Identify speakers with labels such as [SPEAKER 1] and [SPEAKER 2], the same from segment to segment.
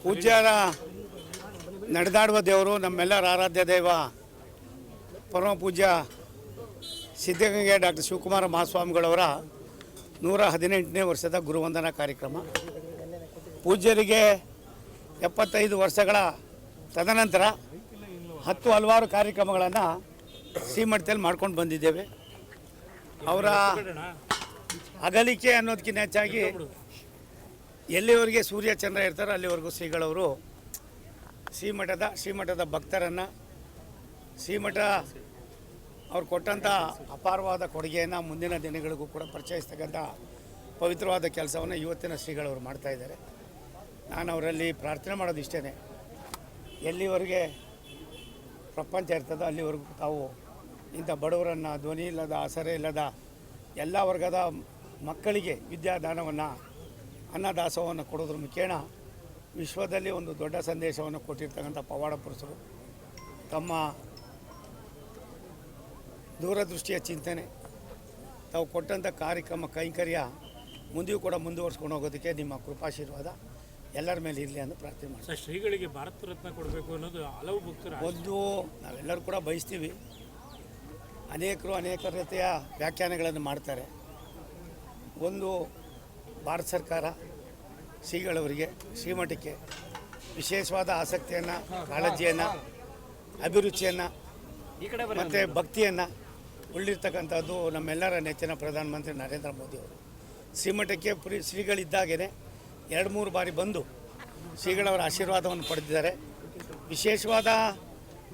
[SPEAKER 1] ಪೂಜ್ಯರ ನಡೆದಾಡುವ ದೇವರು ನಮ್ಮೆಲ್ಲರ ಆರಾಧ್ಯ ದೈವ ಪರಮ ಪೂಜ್ಯ ಸಿದ್ಧಗಂಗೆ ಡಾಕ್ಟರ್ ಶಿವಕುಮಾರ ಮಹಾಸ್ವಾಮಿಗಳವರ 118ನೇ ವರ್ಷದ ಗುರುವಂದನಾ ಕಾರ್ಯಕ್ರಮ. ಪೂಜ್ಯರಿಗೆ 75 ವರ್ಷಗಳ ತದನಂತರ ಹಲವಾರು ಕಾರ್ಯಕ್ರಮಗಳನ್ನು ಶ್ರೀಮಠದಲ್ಲಿ ಮಾಡ್ಕೊಂಡು ಬಂದಿದ್ದೇವೆ. ಅವರ ಅಗಲಿಕೆ ಅನ್ನೋದಕ್ಕಿಂತ ಹೆಚ್ಚಾಗಿ ಎಲ್ಲಿವರೆಗೆ ಸೂರ್ಯ ಚಂದ್ರ ಇರ್ತಾರೋ ಅಲ್ಲಿವರೆಗೂ ಶ್ರೀಗಳವರು ಶ್ರೀಮಠದ ಭಕ್ತರನ್ನು ಶ್ರೀಮಠ ಅವ್ರು ಕೊಟ್ಟಂಥ ಅಪಾರವಾದ ಕೊಡುಗೆಯನ್ನು ಮುಂದಿನ ದಿನಗಳಿಗೂ ಕೂಡ ಪರಿಚಯಿಸ್ತಕ್ಕಂಥ ಪವಿತ್ರವಾದ ಕೆಲಸವನ್ನು ಇವತ್ತಿನ ಶ್ರೀಗಳವರು ಮಾಡ್ತಾಯಿದ್ದಾರೆ. ನಾನು ಅವರಲ್ಲಿ ಪ್ರಾರ್ಥನೆ ಮಾಡೋದು ಇಷ್ಟೇ, ಎಲ್ಲಿವರೆಗೆ ಪ್ರಪಂಚ ಇರ್ತದೋ ಅಲ್ಲಿವರೆಗೂ ತಾವು ಇಂಥ ಬಡವರನ್ನು, ಧ್ವನಿ ಇಲ್ಲದ, ಆಸರೆ ಇಲ್ಲದ ಎಲ್ಲ ವರ್ಗದ ಮಕ್ಕಳಿಗೆ ವಿದ್ಯಾದಾನವನ್ನು, ಅನ್ನದಾಸೋಹವನ್ನು ಕೊಡೋದ್ರ ಮುಖೇನ ವಿಶ್ವದಲ್ಲಿ ಒಂದು ದೊಡ್ಡ ಸಂದೇಶವನ್ನು ಕೊಟ್ಟಿರ್ತಕ್ಕಂಥ ಪವಾಡ ಪುರುಷರು. ತಮ್ಮ ದೂರದೃಷ್ಟಿಯ ಚಿಂತನೆ, ತಾವು ಕೊಟ್ಟಂಥ ಕಾರ್ಯಕ್ರಮ ಕೈಂಕರ್ಯ ಮುಂದೆಯೂ ಕೂಡ ಮುಂದುವರ್ಸ್ಕೊಂಡು ಹೋಗೋದಕ್ಕೆ ನಿಮ್ಮ ಕೃಪಾಶೀರ್ವಾದ ಎಲ್ಲರ ಮೇಲೆ ಇರಲಿ ಅಂತ ಪ್ರಾರ್ಥನೆ ಮಾಡ್ತೀವಿ.
[SPEAKER 2] ಶ್ರೀಗಳಿಗೆ ಭಾರತ ರತ್ನ ಕೊಡಬೇಕು ಅನ್ನೋದು ಹಲವು ಭಕ್ತರು
[SPEAKER 1] ಒಂದು ನಾವೆಲ್ಲರೂ ಕೂಡ ಬಯಸ್ತೀವಿ. ಅನೇಕರು ಅನೇಕ ರೀತಿಯ ವ್ಯಾಖ್ಯಾನಗಳನ್ನು ಮಾಡ್ತಾರೆ. ಒಂದು ಭಾರತ ಸರ್ಕಾರ ಶ್ರೀಗಳವರಿಗೆ, ಶ್ರೀಮಠಕ್ಕೆ ವಿಶೇಷವಾದ ಆಸಕ್ತಿಯನ್ನು, ಕಾಳಜಿಯನ್ನು, ಅಭಿರುಚಿಯನ್ನು ಮತ್ತು ಭಕ್ತಿಯನ್ನು ಉಳ್ಳಿರ್ತಕ್ಕಂಥದ್ದು ನಮ್ಮೆಲ್ಲರ ನೆಚ್ಚಿನ ಪ್ರಧಾನಮಂತ್ರಿ ನರೇಂದ್ರ ಮೋದಿಯವರು. ಶ್ರೀಮಠಕ್ಕೆ ಶ್ರೀಗಳಿದ್ದಾಗೇ 2-3 ಬಾರಿ ಬಂದು ಶ್ರೀಗಳವರ ಆಶೀರ್ವಾದವನ್ನು ಪಡೆದಿದ್ದಾರೆ. ವಿಶೇಷವಾದ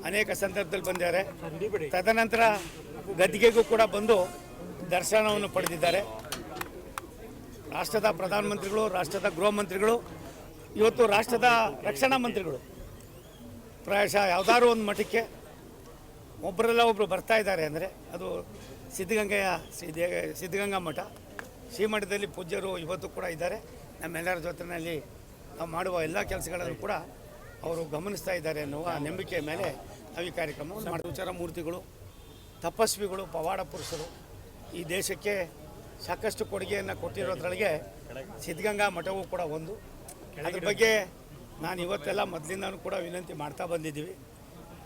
[SPEAKER 1] ಅನೇಕ ಸಂದರ್ಭದಲ್ಲಿ ಬಂದಿದ್ದಾರೆ. ತದನಂತರ ಗದ್ದಿಗೆಗೂ ಕೂಡ ಬಂದು ದರ್ಶನವನ್ನು ಪಡೆದಿದ್ದಾರೆ. ರಾಷ್ಟ್ರದ ಪ್ರಧಾನಮಂತ್ರಿಗಳು, ರಾಷ್ಟ್ರದ ಗೃಹ ಮಂತ್ರಿಗಳು, ಇವತ್ತು ರಾಷ್ಟ್ರದ ರಕ್ಷಣಾ ಮಂತ್ರಿಗಳು ಪ್ರಾಯಶಃ ಯಾವುದಾದ್ರೂ ಒಂದು ಮಠಕ್ಕೆ ಒಬ್ಬರೆಲ್ಲ ಒಬ್ಬರು ಬರ್ತಾ ಇದ್ದಾರೆ ಅಂದರೆ ಅದು ಸಿದ್ಧಗಂಗಾ ಮಠ. ಶ್ರೀಮಠದಲ್ಲಿ ಪೂಜ್ಯರು ಇವತ್ತು ಕೂಡ ಇದ್ದಾರೆ. ನಮ್ಮೆಲ್ಲರ ಜೊತೆಯಲ್ಲಿ ನಾವು ಮಾಡುವ ಎಲ್ಲ ಕೆಲಸಗಳನ್ನು ಕೂಡ ಅವರು ಗಮನಿಸ್ತಾ ಇದ್ದಾರೆ ಅನ್ನುವ ನಂಬಿಕೆಯ ಮೇಲೆ ನಾವು ಈ ಕಾರ್ಯಕ್ರಮವನ್ನು ಮಾಡಿ. ವಿಚಾರ ಮೂರ್ತಿಗಳು, ತಪಸ್ವಿಗಳು, ಪವಾಡ ಪುರುಷರು ಈ ದೇಶಕ್ಕೆ ಸಾಕಷ್ಟು ಕೊಡುಗೆಯನ್ನು ಕೊಟ್ಟಿರೋದ್ರೊಳಗೆ ಸಿದ್ಧಗಂಗಾ ಮಠವೂ ಕೂಡ ಒಂದು. ಅದ್ರ ಬಗ್ಗೆ ನಾನು ಇವತ್ತೆಲ್ಲ ಮೊದಲಿಂದನೂ ಕೂಡ ವಿನಂತಿ ಮಾಡ್ತಾ ಬಂದಿದ್ದೀವಿ.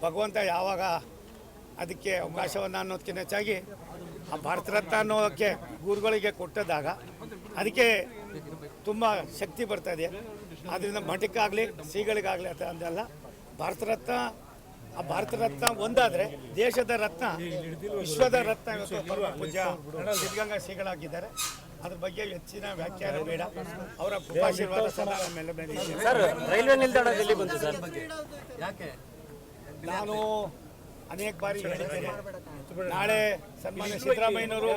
[SPEAKER 1] ಭಗವಂತ ಯಾವಾಗ ಅದಕ್ಕೆ ಅವಕಾಶವನ್ನು ಅನ್ನೋದಕ್ಕಿಂತ ಹೆಚ್ಚಾಗಿ ಆ ಭಾರತ ರತ್ನ ಅನ್ನೋದಕ್ಕೆ ಗುರುಗಳಿಗೆ ಕೊಟ್ಟದಾಗ ಅದಕ್ಕೆ ತುಂಬ ಶಕ್ತಿ ಬರ್ತದೆ. ಆದ್ದರಿಂದ ಮಠಕ್ಕಾಗಲಿ ಶ್ರೀಗಳಿಗಾಗಲಿ ಅಂತೆಲ್ಲ ಭಾರತ ರತ್ನ ಒಂದಾದರೆ ದೇಶದ ರತ್ನ, ವಿಶ್ವದ ರತ್ನ ಇವತ್ತು ಪರಮ ಪೂಜ್ಯ ಸಿದ್ಧಗಂಗಾ ಶ್ರೀಗಳಾಗಿದ್ದಾರೆ. ಅದ್ರ ಬಗ್ಗೆ ಹೆಚ್ಚಿನ ವ್ಯಾಖ್ಯಾನ ಬೇಡ. ಅವರ ಕೃಪಾಶೀರ್ವಾದ ಸದಾ ನಮ್ಮೆಲ್ಲ ಮೇಲೆ ಇದೆ.
[SPEAKER 3] ರೈಲ್ವೆ ನಿಲ್ದಾಣದಲ್ಲಿ ಬಂತು ಸರ್,
[SPEAKER 1] ನಾನು ಅನೇಕ ಬಾರಿ ಹೇಳಿದ್ದೇನೆ. ನಾಳೆ ಸನ್ಮಾನ್ಯ ಸಿದ್ದರಾಮಯ್ಯನವರು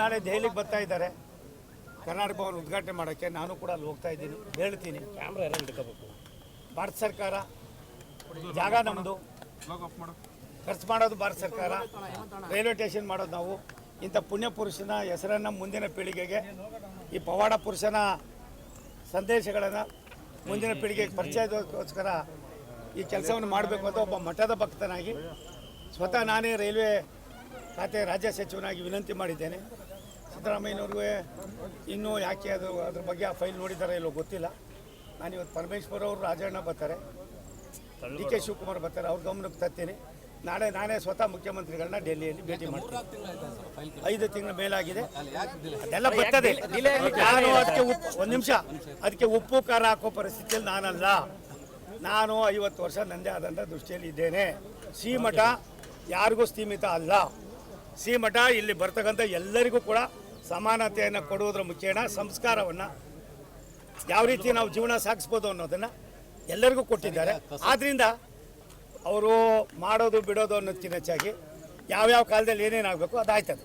[SPEAKER 1] ನಾಳೆ ದೆಹಲಿಗೆ ಬರ್ತಾ ಇದ್ದಾರೆ ಕರ್ನಾಟಕ ಭವನ ಉದ್ಘಾಟನೆ ಮಾಡೋಕ್ಕೆ. ನಾನು ಕೂಡ ಅಲ್ಲಿ ಹೋಗ್ತಾ ಇದ್ದೀನಿ, ಹೇಳ್ತೀನಿ. ಭಾರತ ಸರ್ಕಾರ ಜಾಗ ನಮ್ಮದು, ಖರ್ಚು ಮಾಡೋದು ಭಾರತ ಸರ್ಕಾರ, ರೈಲ್ವೆ ಸ್ಟೇಷನ್ ಮಾಡೋದು ನಾವು. ಇಂಥ ಪುಣ್ಯ ಪುರುಷನ ಹೆಸರನ್ನು ಮುಂದಿನ ಪೀಳಿಗೆಗೆ, ಈ ಪವಾಡ ಪುರುಷನ ಸಂದೇಶಗಳನ್ನು ಮುಂದಿನ ಪೀಳಿಗೆಗೆ ಪರಿಚಯದಕ್ಕೋಸ್ಕರ ಈ ಕೆಲಸವನ್ನು ಮಾಡಬೇಕು ಅಂತ ಒಬ್ಬ ಮಠದ ಭಕ್ತನಾಗಿ ಸ್ವತಃ ನಾನೇ ರೈಲ್ವೆ ಖಾತೆ ರಾಜ್ಯ ಸಚಿವನಾಗಿ ವಿನಂತಿ ಮಾಡಿದ್ದೇನೆ. ಸಿದ್ದರಾಮಯ್ಯನವ್ರಿಗೂ ಇನ್ನೂ ಯಾಕೆ ಅದ್ರ ಬಗ್ಗೆ ಆ ಫೈಲ್ ನೋಡಿದ್ದಾರೆ ಇಲ್ಲೋ ಗೊತ್ತಿಲ್ಲ. ನಾನಿವತ್ತು ಪರಮೇಶ್ವರ್ ಅವರು, ರಾಜಣ್ಣ ಬರ್ತಾರೆ, ಡಿ ಕೆ ಶಿವಕುಮಾರ್ ಬರ್ತಾರೆ, ಅವ್ರ ಗಮನಕ್ಕೆ ತರ್ತೀನಿ. ನಾಳೆ ನಾನೇ ಸ್ವತಃ ಮುಖ್ಯಮಂತ್ರಿಗಳನ್ನ ಡೆಲ್ಲಿಯಲ್ಲಿ ಭೇಟಿ ಮಾಡ್ತೀನಿ. 5 ತಿಂಗಳ ಮೇಲಾಗಿದೆ, ಅದೆಲ್ಲ ಬರ್ತದೆ. ನಾನು ಅದಕ್ಕೆ ಒಂದು ನಿಮಿಷ, ಅದಕ್ಕೆ ಉಪ್ಪು ಖಾರ ಹಾಕೋ ಪರಿಸ್ಥಿತಿಯಲ್ಲಿ ನಾನಲ್ಲ. ನಾನು 50 ವರ್ಷ ನನ್ನದೇ ಆದಂಥ ದೃಷ್ಟಿಯಲ್ಲಿ ಇದ್ದೇನೆ. ಶ್ರೀಮಠ ಯಾರಿಗೂ ಸೀಮಿತ ಅಲ್ಲ. ಶ್ರೀಮಠ ಇಲ್ಲಿ ಬರ್ತಕ್ಕಂಥ ಎಲ್ಲರಿಗೂ ಕೂಡ ಸಮಾನತೆಯನ್ನು ಕೊಡುವುದರ ಮುಖೇನ ಸಂಸ್ಕಾರವನ್ನು, ಯಾವ ರೀತಿ ನಾವು ಜೀವನ ಸಾಗಿಸ್ಬೋದು ಅನ್ನೋದನ್ನು ಎಲ್ಲರಿಗೂ ಕೊಟ್ಟಿದ್ದಾರೆ. ಆದ್ದರಿಂದ ಅವರು ಮಾಡೋದು ಬಿಡೋದು ಅನ್ನೋದಕ್ಕಿಂತ ಹೆಚ್ಚಾಗಿ ಯಾವ್ಯಾವ ಕಾಲದಲ್ಲಿ ಏನೇನಾಗಬೇಕು ಅದಾಯ್ತದೆ.